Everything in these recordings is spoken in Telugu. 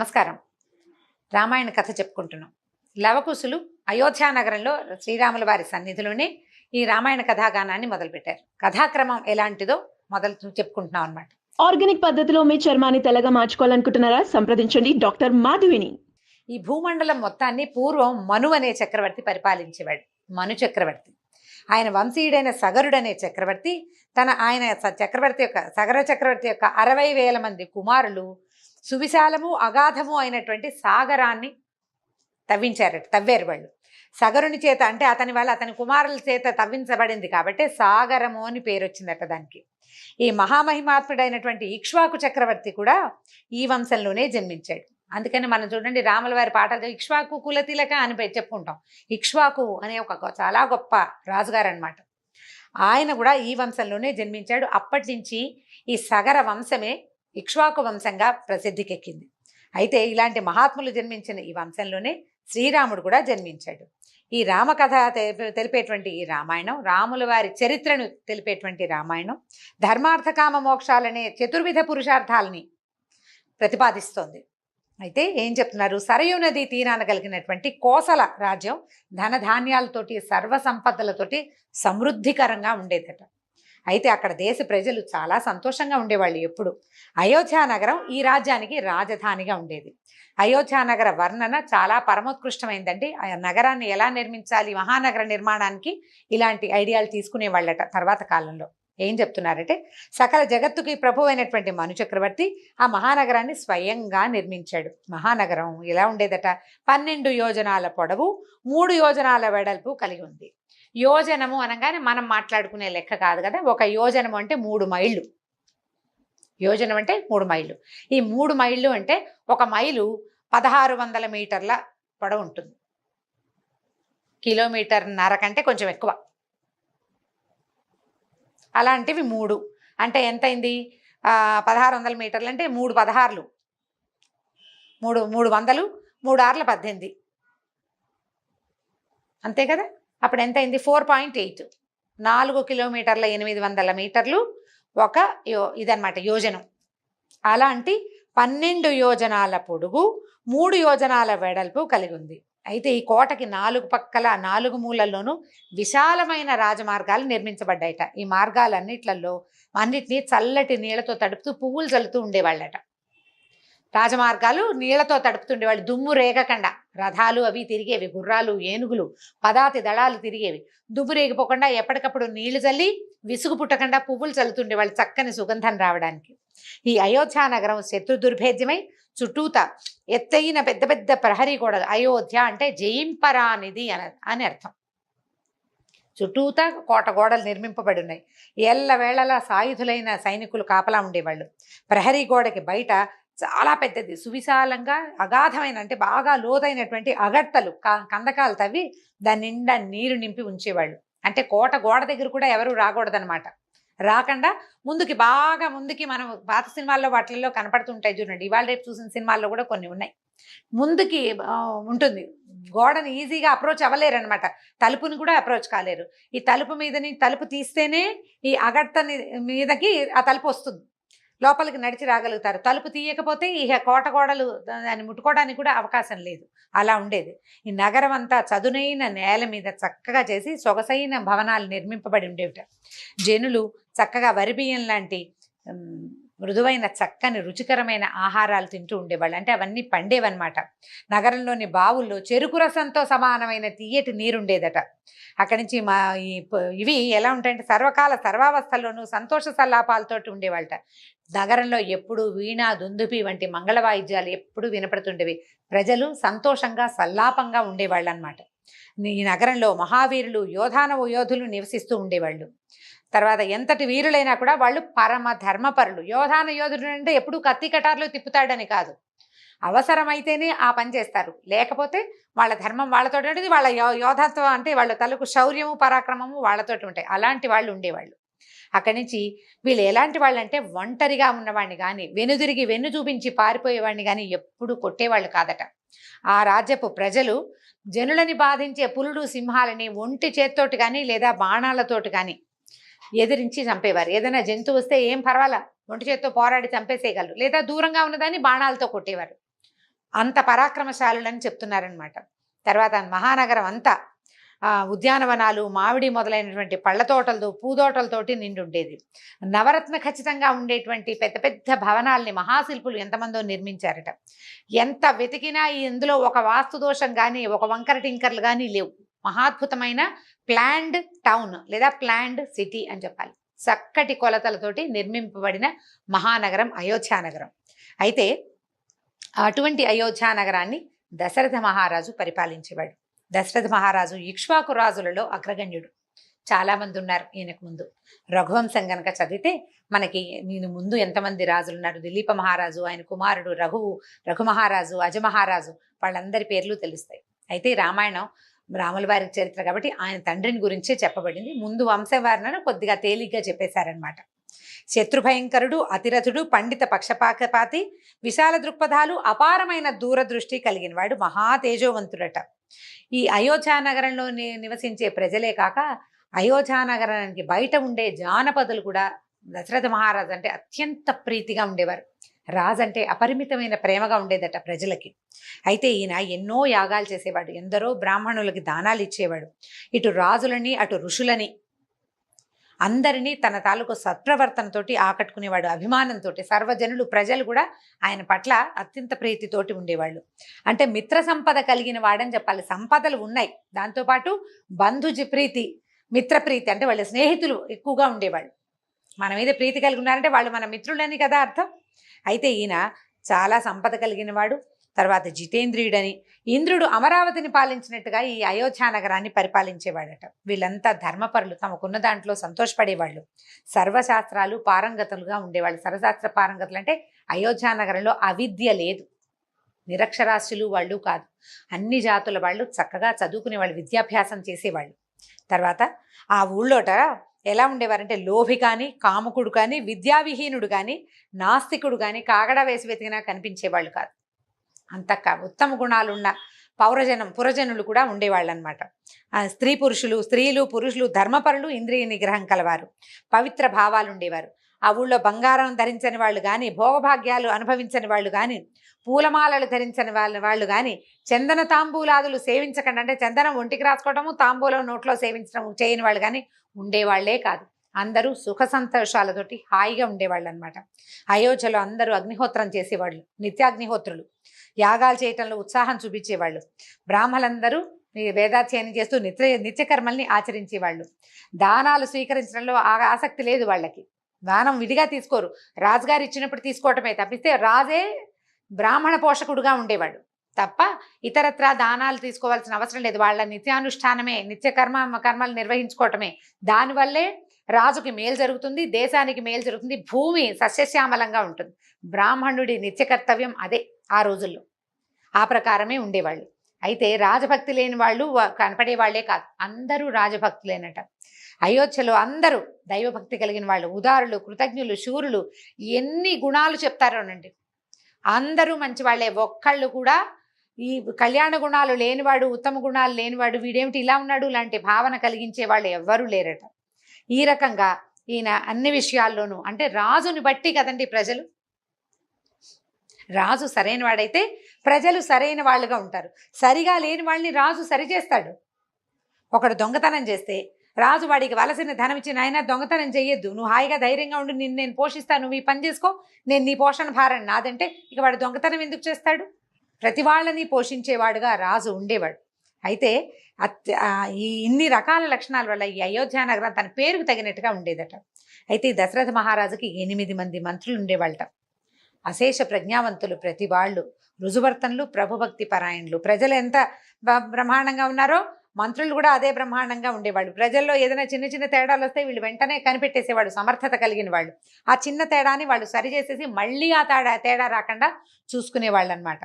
నమస్కారం. రామాయణ కథ చెప్పుకుంటున్నాం. లవకుశులు అయోధ్య నగరంలో శ్రీరాముల వారి సన్నిధిలోనే ఈ రామాయణ కథాగానాన్ని మొదలుపెట్టారు. కథాక్రమం ఎలాంటిదో చెప్పుకుంటున్నాం అన్నమాట. ఆర్గానిక్ పద్ధతిలో మీ చర్మాన్ని తెల్లగా మార్చుకోవాలనుకుంటున్నారా? సంప్రదించండి డాక్టర్ మాధవిని. ఈ భూమండలం మొత్తాన్ని పూర్వం మను అనే చక్రవర్తి పరిపాలించేవాడు. మను చక్రవర్తి. ఆయన వంశీయుడైన సగరుడనే చక్రవర్తి సగర చక్రవర్తి యొక్క 60,000 మంది కుమారులు సువిశాలము అగాధము అయినటువంటి సాగరాన్ని తవ్వారు వాళ్ళు. సగరుని చేత అంటే అతని కుమారుల చేత తవ్వించబడింది కాబట్టి సాగరము అని పేరు వచ్చిందట దానికి. ఈ మహామహిమాత్ముడైనటువంటి ఇక్ష్వాకు చక్రవర్తి కూడా ఈ వంశంలోనే జన్మించాడు. అందుకని మనం చూడండి రాముల వారి పాటలు ఇక్ష్వాకు కులతిలక అని చెప్పుకుంటాం. ఇక్ష్వాకు అనే ఒక చాలా గొప్ప రాజుగారు అనమాట. ఆయన కూడా ఈ వంశంలోనే జన్మించాడు. అప్పటి నుంచి ఈ సగర వంశమే ఇక్ష్వాకు వంశంగా ప్రసిద్ధికెక్కింది. అయితే ఇలాంటి మహాత్ములు జన్మించిన ఈ వంశంలోనే శ్రీరాముడు కూడా జన్మించాడు. ఈ రామకథ తెలిపేటువంటి ఈ రామాయణం, రాముల వారి చరిత్రను తెలిపేటువంటి రామాయణం ధర్మార్థ కామ మోక్షాలనే చతుర్విధ పురుషార్థాలని ప్రతిపాదిస్తోంది. అయితే ఏం చెప్తున్నారు? సరయూ నది తీరాన కలిగినటువంటి కోసల రాజ్యం ధనధాన్యాలతోటి సర్వ సంపదలతోటి సమృద్ధికరంగా ఉండేదట. అయితే అక్కడ దేశ ప్రజలు చాలా సంతోషంగా ఉండేవాళ్ళు. ఎప్పుడు అయోధ్య నగరం ఈ రాజ్యానికి రాజధానిగా ఉండేది. అయోధ్య నగర వర్ణన చాలా పరమోత్కృష్టమైందండి. ఆ నగరాన్ని ఎలా నిర్మించాలి, మహానగర నిర్మాణానికి ఇలాంటి ఐడియాలు తీసుకునేవాళ్ళట తర్వాత కాలంలో. ఏం చెప్తున్నారంటే సకల జగత్తుకి ప్రభు అయినటువంటి మను చక్రవర్తి ఆ మహానగరాన్ని స్వయంగా నిర్మించాడు. మహానగరం ఎలా ఉండేదట? 12 యోజనాల పొడవు, 3 యోజనాల వెడల్పు కలిగి ఉంది. యోజనము అనగానే మనం మాట్లాడుకునే లెక్క కాదు కదా. ఒక యోజనము అంటే 3 మైళ్ళు. యోజనం అంటే 3 మైళ్ళు. ఈ 3 మైళ్ళు అంటే 1 మైలు 1600 మీటర్ల పొడవు ఉంటుంది. కిలోమీటర్న్నర కంటే కొంచెం ఎక్కువ. అలాంటివి 3 అంటే ఎంతైంది? 1600 మీటర్లు అంటే 3 16లు 300, 3 6ల 18 అంతే కదా. అప్పుడు ఎంతైంది? 4.8 4 కిలోమీటర్ల 800 మీటర్లు ఒక ఇదన్నమాట యోజనం. అలాంటి 12 యోజనాల పొడుగు, 3 యోజనాల వెడల్పు కలిగి ఉంది. అయితే ఈ కోటకి 4 పక్కల 4 మూలల్లోనూ విశాలమైన రాజమార్గాలు నిర్మించబడ్డాయట. ఈ మార్గాలన్నిటినీ చల్లటి నీళ్లతో తడుపుతూ పువ్వులు చల్లుతూ ఉండేవాళ్ళట. రాజమార్గాలు నీళ్లతో తడుపుతుండేవాళ్ళు, దుమ్ము రేగకుండా. రథాలు అవి తిరిగేవి, గుర్రాలు, ఏనుగులు, పదాతి దళాలు తిరిగేవి. దుమ్ము రేగిపోకుండా ఎప్పటికప్పుడు నీళ్లు చల్లి విసుగు పుట్టకుండా పువ్వులు చల్లుతుండేవాళ్ళు అని సుగంధం రావడానికి. ఈ అయోధ్య నగరం శత్రు దుర్భేద్యమై చుట్టూత ఎత్తైన పెద్ద పెద్ద ప్రహరీ గోడలు. అయోధ్య అంటే జయింపరానిది అని అర్థం. చుట్టూత కోట గోడలు నిర్మింపబడి ఉన్నాయి. ఎల్లవేళలా సాయుధులైన సైనికులు కాపలా ఉండేవాళ్ళు. ప్రహరీ గోడకి బయట చాలా పెద్దది, సువిశాలంగా అగాధమైన అంటే బాగా లోతైనటువంటి అగర్తలు కందకాలు తవ్వి దాని నిండా నీరు నింపి ఉంచేవాళ్ళు. అంటే కోట గోడ దగ్గర కూడా ఎవరు రాకూడదనమాట. రాకుండా బాగా ముందుకి మనం పాత సినిమాల్లో వాటిల్లో కనపడుతుంటాయి చూడండి. ఇవాళ రేపు చూసిన సినిమాల్లో కూడా కొన్ని ఉన్నాయి. ముందుకి ఉంటుంది. గోడని ఈజీగా అప్రోచ్ అవ్వలేరనమాట. తలుపుని కూడా అప్రోచ్ కాలేరు. ఈ తలుపు తీస్తేనే ఈ అగర్తని మీదకి ఆ తలుపు వస్తుంది. లోపలికి నడిచి రాగలుగుతారు. తలుపు తీయకపోతే ఈ కోట గోడలు దాన్ని ముట్టుకోవడానికి కూడా అవకాశం లేదు. అలా ఉండేది. ఈ నగరం అంతా చదునైన నేల మీద చక్కగా చేసి సొగసైన భవనాలు నిర్మింపబడి ఉండేవిట. జనులు చక్కగా వరిబియ్యం లాంటి మృదువైన చక్కని రుచికరమైన ఆహారాలు తింటూ ఉండేవాళ్ళు. అంటే అవన్నీ పండేవన్నమాట. నగరంలోని బావుల్లో చెరుకు రసంతో సమానమైన తీయటి నీరుండేదట. అక్కడి నుంచి ఇవి ఎలా ఉంటాయంటే సర్వకాల సర్వావస్థల్లోనూ సంతోష సల్లాపాలతోటి ఉండేవాళ్ళట. నగరంలో ఎప్పుడు వీణా, దుందుపి వంటి మంగళ వాయిద్యాలు ఎప్పుడు వినపడుతుండేవి. ప్రజలు సంతోషంగా సల్లాపంగా ఉండేవాళ్ళు అనమాట. ఈ నగరంలో మహావీరులు, యోధులు నివసిస్తూ ఉండేవాళ్ళు. తర్వాత ఎంతటి వీరులైనా కూడా వాళ్ళు పరమ ధర్మపరులు. యోధుడు అంటే ఎప్పుడు కత్తి కటార్లు తిప్పుతాడని కాదు. అవసరమైతేనే ఆ పని చేస్తారు. లేకపోతే వాళ్ళ ధర్మం వాళ్ళతోటి ఉంటుంది. వాళ్ళ యోధత్వం అంటే వాళ్ళ తలకు శౌర్యము, పరాక్రమము వాళ్ళతోటి ఉంటాయి. అలాంటి వాళ్ళు ఉండేవాళ్ళు. అక్కడి నుంచి వీళ్ళు ఎలాంటి వాళ్ళు అంటే ఒంటరిగా ఉన్నవాడిని కానీ, వెనుదిరిగి వెన్ను చూపించి పారిపోయేవాడిని కానీ ఎప్పుడు కొట్టేవాళ్ళు కాదట. ఆ రాజ్యపు ప్రజలు జనులని బాధించే పులుడు, సింహాలని ఒంటి చేత్తోటి కానీ లేదా బాణాలతోటి కానీ ఎదిరించి చంపేవారు. ఏదైనా జంతువు వస్తే ఏం పర్వాలా, ఒంటి చేత్తో పోరాడి చంపేసేయగలరు. లేదా దూరంగా ఉన్నదాన్ని బాణాలతో కొట్టేవారు. అంత పరాక్రమశాలులని చెప్తున్నారనమాట. తర్వాత మహానగరం అంతా ఉద్యానవనాలు, మామిడి మొదలైనటువంటి పళ్ళ తోటలతో, పూదోటలతోటి నిండి ఉండేది. నవరత్న ఖచ్చితంగా ఉండేటువంటి పెద్ద పెద్ద భవనాల్ని మహాశిల్పులు ఎంతమందో నిర్మించారట. ఎంత వెతికినా ఇందులో ఒక వాస్తు దోషం కానీ, ఒక వంకర టింకర్లు కానీ లేవు. మహాద్భుతమైన ప్లాన్డ్ టౌన్ లేదా ప్లాన్డ్ సిటీ అని చెప్పాలి. చక్కటి కొలతలతోటి నిర్మింపబడిన మహానగరం అయోధ్య నగరం. అయితే అటువంటి అయోధ్య నగరాన్ని దశరథ మహారాజు పరిపాలించేవాడు. దశరథ మహారాజు ఇక్ష్వాకు రాజులలో అగ్రగణ్యుడు. చాలామంది ఉన్నారు ఈయనకు ముందు. రఘువంశం గనక చదివితే మనకి నేను ముందు ఎంతమంది రాజులు ఉన్నారు, దిలీప మహారాజు, ఆయన కుమారుడు రఘు మహారాజు, అజ మహారాజు, వాళ్ళందరి పేర్లు తెలుస్తాయి. అయితే రామాయణం రాముల వారి చరిత్ర కాబట్టి ఆయన తండ్రిని గురించే చెప్పబడింది. ముందు వంశవర్ణన కొద్దిగా తేలిగ్గా చెప్పేశారనమాట. శత్రుభయంకరుడు, అతిరథుడు, పండిత పక్షపాతి, విశాల దృక్పథాలు, అపారమైన దూరదృష్టి కలిగిన వాడు, మహా తేజోవంతుడట. ఈ అయోధ్య నగరంలో నివసించే ప్రజలే కాక అయోధ్య నగరానికి బయట ఉండే జానపదులు కూడా దశరథ మహారాజు అంటే అత్యంత ప్రీతిగా ఉండేవారు. రాజు అంటే అపరిమితమైన ప్రేమగా ఉండేదట ప్రజలకి. అయితే ఈయన ఎన్నో యాగాలు చేసేవాడు, ఎందరో బ్రాహ్మణులకి దానాలు ఇచ్చేవాడు. ఇటు రాజులని అటు ఋషులని అందరినీ తన తాలూకు సత్ప్రవర్తనతోటి ఆకట్టుకునేవాడు. అభిమానంతో సర్వజనులు ప్రజలు కూడా ఆయన పట్ల అత్యంత ప్రీతితోటి ఉండేవాళ్ళు. అంటే మిత్ర సంపద కలిగిన వాడని చెప్పాలి. సంపదలు ఉన్నాయి, దాంతోపాటు బంధుజ మిత్రప్రీతి అంటే వాళ్ళ స్నేహితులు ఎక్కువగా ఉండేవాళ్ళు. మన మీద ప్రీతి కలిగి ఉన్నారంటే వాళ్ళు మన మిత్రులని కదా అర్థం. అయితే ఈయన చాలా సంపద కలిగిన వాడు. తర్వాత జితేంద్రియుడని, ఇంద్రుడు అమరావతిని పాలించినట్టుగా ఈ అయోధ్య నగరాన్ని పరిపాలించేవాడట. వీళ్ళంతా ధర్మపరులు, తమకున్న దాంట్లో సంతోషపడేవాళ్ళు, సర్వశాస్త్రాలు పారంగతులుగా ఉండేవాళ్ళు. సర్వశాస్త్ర పారంగతులు అంటే అయోధ్య నగరంలో అవిద్య లేదు, నిరక్షరాస్యులు వాళ్ళు కాదు, అన్ని జాతుల వాళ్ళు చక్కగా చదువుకునేవాళ్ళు, విద్యాభ్యాసం చేసేవాళ్ళు. తర్వాత ఆ ఊళ్ళోట ఎలా ఉండేవారంటే లోభి కానీ, కాముకుడు కానీ, విద్యావిహీనుడు కానీ, నాస్తికుడు కానీ కాగడా వేసి వెతికినా కనిపించేవాళ్ళు కాదు. అంత ఉత్తమ గుణాలున్న పురజనులు కూడా ఉండేవాళ్ళు అనమాట. స్త్రీలు పురుషులు ధర్మపరులు, ఇంద్రియ నిగ్రహం కలవారు, పవిత్ర భావాలు ఉండేవారు. ఆ ఊళ్ళో బంగారం ధరించని వాళ్ళు కానీ, భోగభాగ్యాలు అనుభవించని వాళ్ళు కానీ, పూలమాలలు ధరించని వాళ్ళు కానీ, చందన తాంబూలాదులు సేవించకండి అంటే చందనం ఒంటికి రాసుకోవటము, తాంబూలం నోట్లో సేవించడం చేయని వాళ్ళు కానీ ఉండేవాళ్లే కాదు. అందరూ సుఖ సంతోషాలతోటి హాయిగా ఉండేవాళ్ళు అనమాట. అయోధ్యలో అందరూ అగ్నిహోత్రం చేసేవాళ్ళు, నిత్యాగ్నిహోత్రులు. యాగాలు చేయటంలో ఉత్సాహం చూపించేవాళ్ళు. బ్రాహ్మలందరూ వేదాధ్యయనం చేస్తూ నిత్యకర్మల్ని ఆచరించేవాళ్ళు. దానాలు స్వీకరించడంలో ఆసక్తి లేదు వాళ్ళకి. దానం విడిగా తీసుకోరు, రాజుగారు ఇచ్చినప్పుడు తీసుకోవటమే తప్పిస్తే రాజే బ్రాహ్మణ పోషకుడుగా ఉండేవాడు తప్ప ఇతరత్రా దానాలు తీసుకోవాల్సిన అవసరం లేదు. వాళ్ళ నిత్యానుష్ఠానమే, కర్మలు నిర్వహించుకోవటమే. దానివల్లే రాజుకి మేలు జరుగుతుంది, దేశానికి మేలు జరుగుతుంది, భూమి సస్యశ్యామలంగా ఉంటుంది. బ్రాహ్మణుడి నిత్య కర్తవ్యం అదే ఆ రోజుల్లో. ఆ ప్రకారమే ఉండేవాళ్ళు. అయితే రాజభక్తి లేని వాళ్ళు కనపడే వాళ్లే కాదు, అందరూ రాజభక్తులేనట. అయోధ్యలో అందరూ దైవభక్తి కలిగిన వాళ్ళు, ఉదారులు, కృతజ్ఞులు, శూరులు, ఎన్ని గుణాలు చెప్తారోనండి. అందరూ మంచి వాళ్ళే. ఒక్కళ్ళు కూడా ఈ కళ్యాణ గుణాలు లేనివాడు, ఉత్తమ గుణాలు లేనివాడు, వీడేమిటి ఇలా ఉన్నాడు లాంటి భావన కలిగించే వాళ్ళు ఎవ్వరూ లేరట. ఈ రకంగా ఈయన అన్ని విషయాల్లోనూ అంటే రాజుని బట్టి కదండి ప్రజలు. రాజు సరైన వాడైతే ప్రజలు సరైన వాళ్ళుగా ఉంటారు. సరిగా లేని వాళ్ళని రాజు సరిచేస్తాడు. ఒకడు దొంగతనం చేస్తే రాజు వాడికి వలసిన ధనం ఇచ్చి, నాయన దొంగతనం చేయొద్దు, నువ్వు హాయిగా ధైర్యంగా ఉండి నేను పోషిస్తాను, నువ్వు ఈ పని చేసుకో, నేను నీ పోషణ భారం నాదంటే ఇక వాడు దొంగతనం ఎందుకు చేస్తాడు? ప్రతి వాళ్ళని పోషించేవాడుగా రాజు ఉండేవాడు. అయితే ఈ ఇన్ని రకాల లక్షణాల వల్ల ఈ అయోధ్య నగరం తన పేరుకు తగినట్టుగా ఉండేదట. అయితే దశరథ మహారాజుకి 8 మంది మంత్రులు ఉండేవాళ్ళట. అశేష ప్రజ్ఞావంతులు, ప్రతి వాళ్ళు రుజువర్తనులు, ప్రభుభక్తి పరాయణులు. ప్రజలు ఎంత బ్రహ్మాండంగా ఉన్నారో మంత్రులు కూడా అదే బ్రహ్మాండంగా ఉండేవాళ్ళు. ప్రజల్లో ఏదైనా చిన్న చిన్న తేడాలు వస్తే వీళ్ళు వెంటనే కనిపెట్టేసేవాడు, సమర్థత కలిగిన వాళ్ళు. ఆ చిన్న తేడాని వాళ్ళు సరిచేసేసి మళ్ళీ ఆ తేడా రాకుండా చూసుకునేవాళ్ళు అనమాట.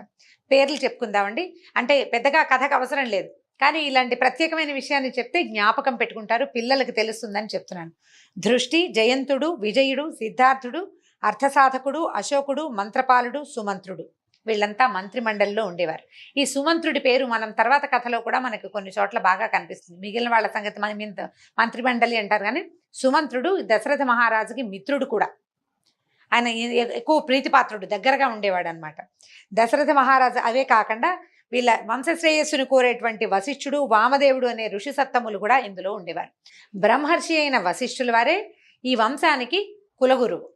పేర్లు చెప్పుకుందామండి, అంటే పెద్దగా కథకు అవసరం లేదు, కానీ ఇలాంటి ప్రత్యేకమైన విషయాన్ని చెప్తే జ్ఞాపకం పెట్టుకుంటారు, పిల్లలకి తెలుస్తుందని చెప్తున్నాను. దృష్టి, జయంతుడు, విజయుడు, సిద్ధార్థుడు, అర్థసాధకుడు, అశోకుడు, మంత్రపాలుడు, సుమంత్రుడు, వీళ్ళంతా మంత్రిమండలిలో ఉండేవారు. ఈ సుమంత్రుడి పేరు మనం తర్వాత కథలో కూడా మనకు కొన్ని చోట్ల బాగా కనిపిస్తుంది. మిగిలిన వాళ్ళ సంగతి మంత్రిమండలి అంటారు, కానీ సుమంత్రుడు దశరథ మహారాజుకి మిత్రుడు కూడా. ఆయన ఎక్కువ ప్రీతిపాత్రుడు, దగ్గరగా ఉండేవాడు అనమాట. దశరథ మహారాజు అవే కాకుండా వీళ్ళ వంశశ్రేయస్సును కోరేటువంటి వశిష్ఠుడు, వామదేవుడు అనే ఋషి సత్తములు కూడా ఇందులో ఉండేవారు. బ్రహ్మర్షి అయిన వశిష్ఠుల వారే ఈ వంశానికి కులగురువు.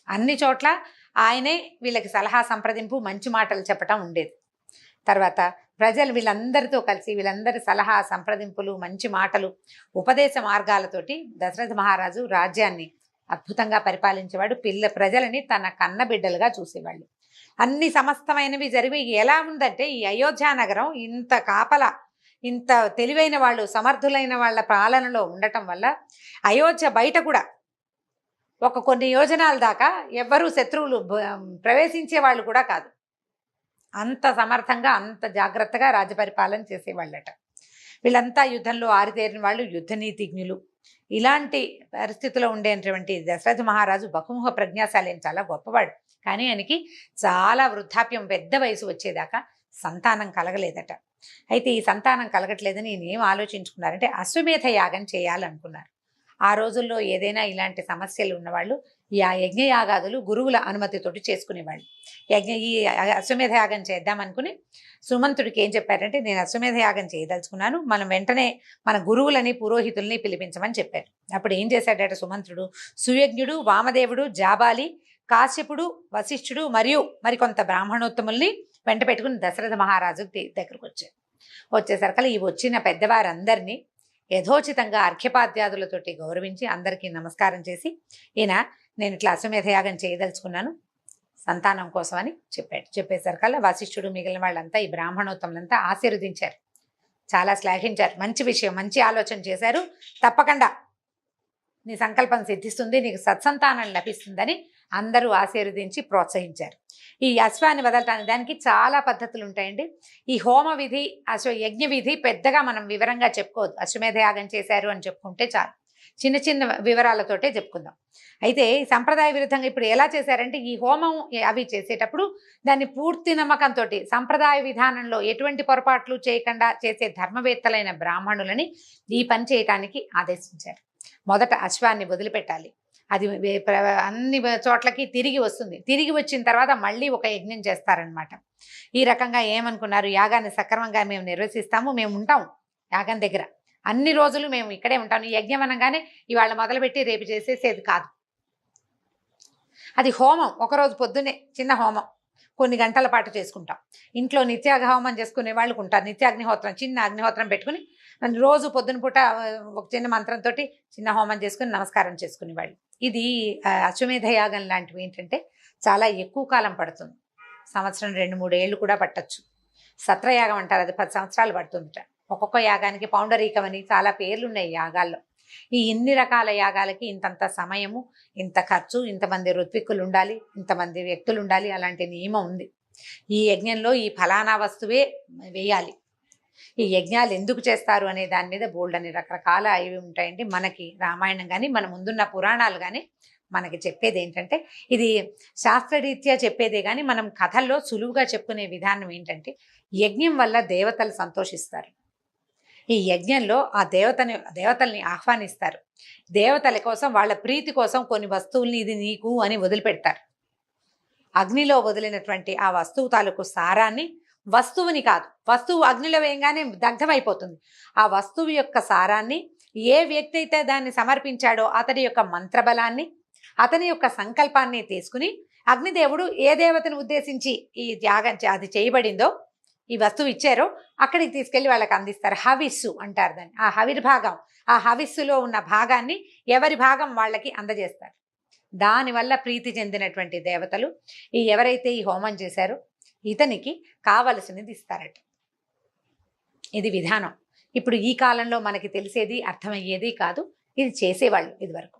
అన్ని చోట్ల ఆయనే వీళ్ళకి సలహా సంప్రదింపు, మంచి మాటలు చెప్పటం ఉండేది. తర్వాత ప్రజలు వీళ్ళందరితో కలిసి వీళ్ళందరి సలహా సంప్రదింపులు, మంచి మాటలు, ఉపదేశ మార్గాలతోటి దశరథ మహారాజు రాజ్యాన్ని అద్భుతంగా పరిపాలించేవాడు. ప్రజలని తన కన్న బిడ్డలుగా చూసేవాళ్ళు. అన్ని సమస్తమైనవి జరిగి ఎలా ఉందంటే ఈ అయోధ్య నగరం ఇంత కాపల, ఇంత తెలివైన వాళ్ళు, సమర్థులైన వాళ్ళ పాలనలో ఉండటం వల్ల అయోధ్య బయట కూడా కొన్ని యోజనాల దాకా ఎవ్వరూ శత్రువులు ప్రవేశించే వాళ్ళు కూడా కాదు. అంత సమర్థంగా, అంత జాగ్రత్తగా రాజ్యపరిపాలన చేసేవాళ్ళట. వీళ్ళంతా యుద్ధంలో ఆరితేరిన వాళ్ళు, యుద్ధ నీతిజ్ఞులు. ఇలాంటి పరిస్థితిలో ఉండేటువంటి దశరథ మహారాజు బహుముఖ ప్రజ్ఞాశాలి, చాలా గొప్పవాడు. కానీ ఆయనకి చాలా వృద్ధాప్యం, పెద్ద వయసు వచ్చేదాకా సంతానం కలగలేదట. అయితే ఈ సంతానం కలగట్లేదని ఈయన ఏం ఆలోచించుకున్నారంటే అశ్వమేధ యాగం చేయాలనుకున్నారు. ఆ రోజుల్లో ఏదైనా ఇలాంటి సమస్యలు ఉన్నవాళ్ళు ఈ యజ్ఞయాగాదులు గురువుల అనుమతితోటి చేసుకునేవాళ్ళు. ఈ అశ్వమేధ యాగం చేద్దామనుకుని సుమంతుడికి ఏం చెప్పారంటే, నేను అశ్వమేధ యాగం చేయదలుచుకున్నాను, మనం వెంటనే మన గురువులని, పురోహితుల్ని పిలిపించమని చెప్పారు. అప్పుడు ఏం చేశాడట సుమంతుడు, సుయజ్ఞుడు, వామదేవుడు, జాబాలి, కాశ్యపుడు, వశిష్ఠుడు మరియు మరికొంత బ్రాహ్మణోత్తముల్ని వెంట పెట్టుకుని దశరథ మహారాజు దగ్గరకు వచ్చారు. వచ్చేసరికి ఈ వచ్చిన పెద్దవారందరినీ యథోచితంగా అర్ఘ్యపాద్యాదులతోటి గౌరవించి అందరికీ నమస్కారం చేసి, ఈయన నేను ఇట్లా అశ్వమేధయాగం చేయదలుచుకున్నాను సంతానం కోసం అని చెప్పాడు. చెప్పేసరికల్లా వశిష్ఠుడు, మిగిలిన వాళ్ళంతా, ఈ బ్రాహ్మణోత్తములంతా ఆశీర్వదించారు, చాలా శ్లాఘించారు. మంచి విషయం, మంచి ఆలోచన చేశారు, తప్పకుండా నీ సంకల్పం సిద్ధిస్తుంది, నీకు సత్సంతానం లభిస్తుందని అందరూ ఆశీర్వదించి ప్రోత్సహించారు. ఈ అశ్వాన్ని వదలటానికి దానికి చాలా పద్ధతులు ఉంటాయండి. ఈ హోమ విధి, యజ్ఞ విధి పెద్దగా మనం వివరంగా చెప్పుకోవద్దు. అశ్వమేధ యాగం చేశారు అని చెప్పుకుంటే చాలు, చిన్న చిన్న వివరాలతోటే చెప్పుకుందాం. అయితే ఈ సంప్రదాయ విరుద్ధంగా ఇప్పుడు ఎలా చేశారంటే, ఈ హోమం అవి చేసేటప్పుడు దాన్ని పూర్తి నమ్మకంతో సంప్రదాయ విధానంలో ఎటువంటి పొరపాట్లు చేయకుండా చేసే ధర్మవేత్తలైన బ్రాహ్మణులని ఈ పని చేయటానికి ఆదేశించారు. మొదట అశ్వాన్ని వదిలిపెట్టాలి, అది అన్ని చోట్లకి తిరిగి వస్తుంది. తిరిగి వచ్చిన తర్వాత మళ్ళీ ఒక యజ్ఞం చేస్తారనమాట. ఈ రకంగా ఏమనుకున్నారు, యాగాన్ని సక్రమంగా మేము నిర్వహిస్తాము, మేము ఉంటాం యాగం దగ్గర అన్ని రోజులు, మేము ఇక్కడే ఉంటాం. ఈ యజ్ఞం అనగానే ఇవాళ మొదలుపెట్టి రేపు చేసేసేది కాదు. అది హోమం, ఒకరోజు పొద్దున్నే చిన్న హోమం కొన్ని గంటల పాటు చేసుకుంటాం. ఇంట్లో నిత్యాగ హోమం చేసుకునే వాళ్ళు ఉంటారు, నిత్యాగ్నిహోత్రం, చిన్న అగ్నిహోత్రం పెట్టుకుని రోజు పొద్దున పూట ఒక చిన్న మంత్రంతో చిన్న హోమం చేసుకుని నమస్కారం చేసుకునేవాళ్ళు. ఇది అశ్వమేధ యాగం లాంటివి ఏంటంటే చాలా ఎక్కువ కాలం పడుతుంది, సంవత్సరం 2-3 ఏళ్ళు కూడా పట్టచ్చు. సత్రయాగం అంటారు, అది 10 సంవత్సరాలు పడుతుందిట. ఒక్కొక్క యాగానికి పౌండరీకం అని చాలా పేర్లు ఉన్నాయి యాగాల్లో. ఈ ఇన్ని రకాల యాగాలకి ఇంతంత సమయము, ఇంత ఖర్చు, ఇంతమంది ఋత్విక్కులు ఉండాలి, ఇంతమంది వ్యక్తులు ఉండాలి, అలాంటి నియమం ఉంది. ఈ యజ్ఞంలో ఈ ఫలానా వస్తువే వేయాలి. ఈ యజ్ఞాలు ఎందుకు చేస్తారు అనే దాని మీద బోల్డ్ అని రకరకాల అవి ఉంటాయండి. మనకి రామాయణం కానీ మన ముందున్న పురాణాలు కానీ మనకి చెప్పేది ఏంటంటే, ఇది శాస్త్రరీత్యా చెప్పేదే కానీ మనం కథల్లో సులువుగా చెప్పుకునే విధానం ఏంటంటే, యజ్ఞం వల్ల దేవతలు సంతోషిస్తారు. ఈ యజ్ఞంలో ఆ దేవతల్ని ఆహ్వానిస్తారు. దేవతల కోసం, వాళ్ళ ప్రీతి కోసం కొన్ని వస్తువుల్ని ఇది నీకు అని వదిలిపెడతారు. అగ్నిలో వదిలినటువంటి ఆ వస్తువు తాలూకు సారాన్ని, వస్తువుని కాదు, వస్తువు అగ్నిలో వేయంగానే దగ్ధమైపోతుంది. ఆ వస్తువు యొక్క సారాన్ని ఏ వ్యక్తి అయితే దాన్ని సమర్పించాడో అతడి యొక్క మంత్రబలాన్ని, అతని యొక్క సంకల్పాన్ని తీసుకుని అగ్నిదేవుడు ఏ దేవతను ఉద్దేశించి ఈ యాగం అది చేయబడిందో, ఈ వస్తువు ఇచ్చారో అక్కడికి తీసుకెళ్ళి వాళ్ళకి అందిస్తారు. హవిస్సు అంటారు దాన్ని. ఆ హవిర్భాగం, ఆ హవిస్సులో ఉన్న భాగాన్ని ఎవరి భాగం వాళ్ళకి అందజేస్తారు. దానివల్ల ప్రీతి చెందినటువంటి దేవతలు ఎవరైతే ఈ హోమం చేశారో ఇతనికి కావలసినది ఇస్తారట. ఇది విధానం. ఇప్పుడు ఈ కాలంలో మనకి తెలిసేది, అర్థమయ్యేది కాదు, ఇది చేసేవాళ్ళు ఇదివరకు.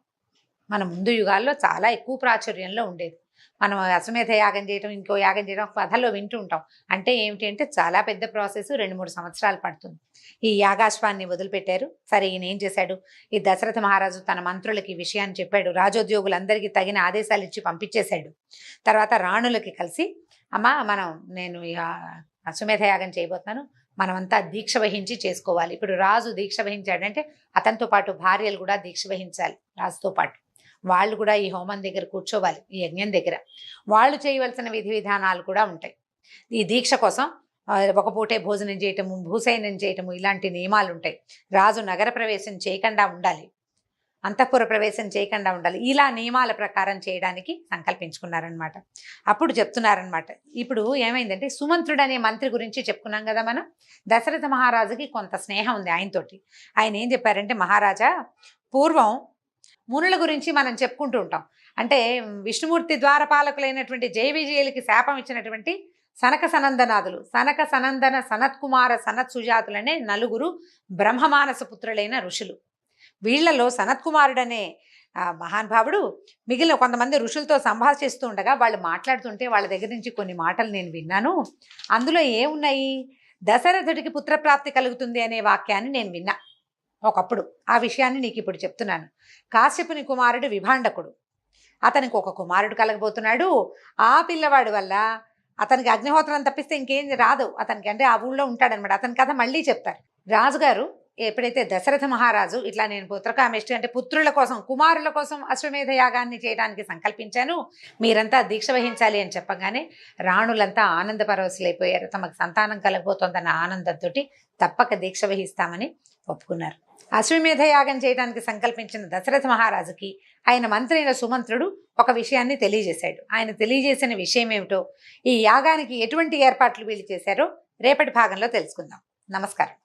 మన ముందు యుగాల్లో చాలా ఎక్కువ ప్రాచుర్యంలో ఉండేది. మనం అశ్వమేధ యాగం చేయడం, ఇంకో యాగం చేయడం కథల్లో వింటూ ఉంటాం. అంటే ఏమిటి అంటే చాలా పెద్ద ప్రాసెస్, 2-3 సంవత్సరాలు పడుతుంది. ఈ యాగాశ్వాన్ని వదిలిపెట్టారు. సరే, ఈయన ఏం చేశాడు, ఈ దశరథ మహారాజు తన మంత్రులకి ఈ విషయాన్ని చెప్పాడు. రాజోద్యోగులందరికీ తగిన ఆదేశాలు ఇచ్చి పంపించేశాడు. తర్వాత రాణులకి కలిసి, అమ్మా నేను అశ్వమేధ యాగం చేయబోతున్నాను, మనమంతా దీక్ష వహించి చేసుకోవాలి. ఇప్పుడు రాజు దీక్ష వహించాడంటే అతనితో పాటు భార్యలు కూడా దీక్ష వహించాలి రాజుతో పాటు. వాళ్ళు కూడా ఈ హోమం దగ్గర కూర్చోవాలి, ఈ యజ్ఞం దగ్గర. వాళ్ళు చేయవలసిన విధి విధానాలు కూడా ఉంటాయి. ఈ దీక్ష కోసం ఒక పూటే భోజనం చేయటము, భూసైనం చేయటము, ఇలాంటి నియమాలు ఉంటాయి. రాజు నగర ప్రవేశం చేయకుండా ఉండాలి, అంతఃపుర ప్రవేశం చేయకుండా ఉండాలి. ఇలా నియమాల ప్రకారం చేయడానికి సంకల్పించుకున్నారనమాట. అప్పుడు చెప్తున్నారనమాట. ఇప్పుడు ఏమైందంటే సుమంత్రుడు అనే మంత్రి గురించి చెప్పుకున్నాం కదా మనం. దశరథ మహారాజుకి కొంత స్నేహం ఉంది ఆయనతోటి. ఆయన ఏం చెప్పారంటే, మహారాజా, పూర్వం మునుల గురించి మనం చెప్పుకుంటూ ఉంటాం. అంటే విష్ణుమూర్తి ద్వారపాలకులైనటువంటి జయ విజయులకి శాపం ఇచ్చినటువంటి సనక సనందనాథులు, సనక సనందన సనత్కుమార సనత్ సుజాతులనే నలుగురు బ్రహ్మమానస పుత్రులైన ఋషులు. వీళ్లలో సనత్కుమారుడనే మహానుభావుడు మిగిలిన కొంతమంది ఋషులతో సంభాషిస్తూ ఉండగా వాళ్ళు మాట్లాడుతుంటే వాళ్ళ దగ్గర నుంచి కొన్ని మాటలు నేను విన్నాను. అందులో ఏమున్నాయి, దశరథుడికి పుత్రప్రాప్తి కలుగుతుంది అనే వాక్యాన్ని నేను విన్నా ఒకప్పుడు. ఆ విషయాన్ని నీకు ఇప్పుడు చెప్తున్నాను. కాశ్యపుని కుమారుడు విభాండకుడు, అతనికి ఒక కుమారుడు కలగబోతున్నాడు. ఆ పిల్లవాడి వల్ల అతనికి అగ్నిహోత్రం తప్పిస్తే ఇంకేం రాదు అతనికి, అంటే ఆ ఊళ్ళో ఉంటాడనమాట. అతని కథ మళ్ళీ చెప్తారు. రాజుగారు ఎప్పుడైతే దశరథ మహారాజు ఇట్లా నేను పుత్రకామేష్టి అంటే పుత్రుల కోసం, కుమారుల కోసం అశ్వమేధ యాగాన్ని చేయడానికి సంకల్పించాను, మీరంతా దీక్ష వహించాలి అని చెప్పగానే రాణులంతా ఆనంద పరవశులైపోయారు. తమకు సంతానం కలగబోతోందన్న ఆనందంతో తప్పక దీక్ష వహిస్తామని ఒప్పుకున్నారు. అశ్వమేధ యాగం చేయడానికి సంకల్పించిన దశరథ మహారాజుకి ఆయన మంత్రి అయిన సుమంత్రుడు ఒక విషయాన్ని తెలియజేశాడు. ఆయన తెలియజేసిన విషయం ఏమిటో, ఈ యాగానికి ఎటువంటి ఏర్పాట్లు వీళ్ళు చేశారో రేపటి భాగంలో తెలుసుకుందాం. నమస్కారం.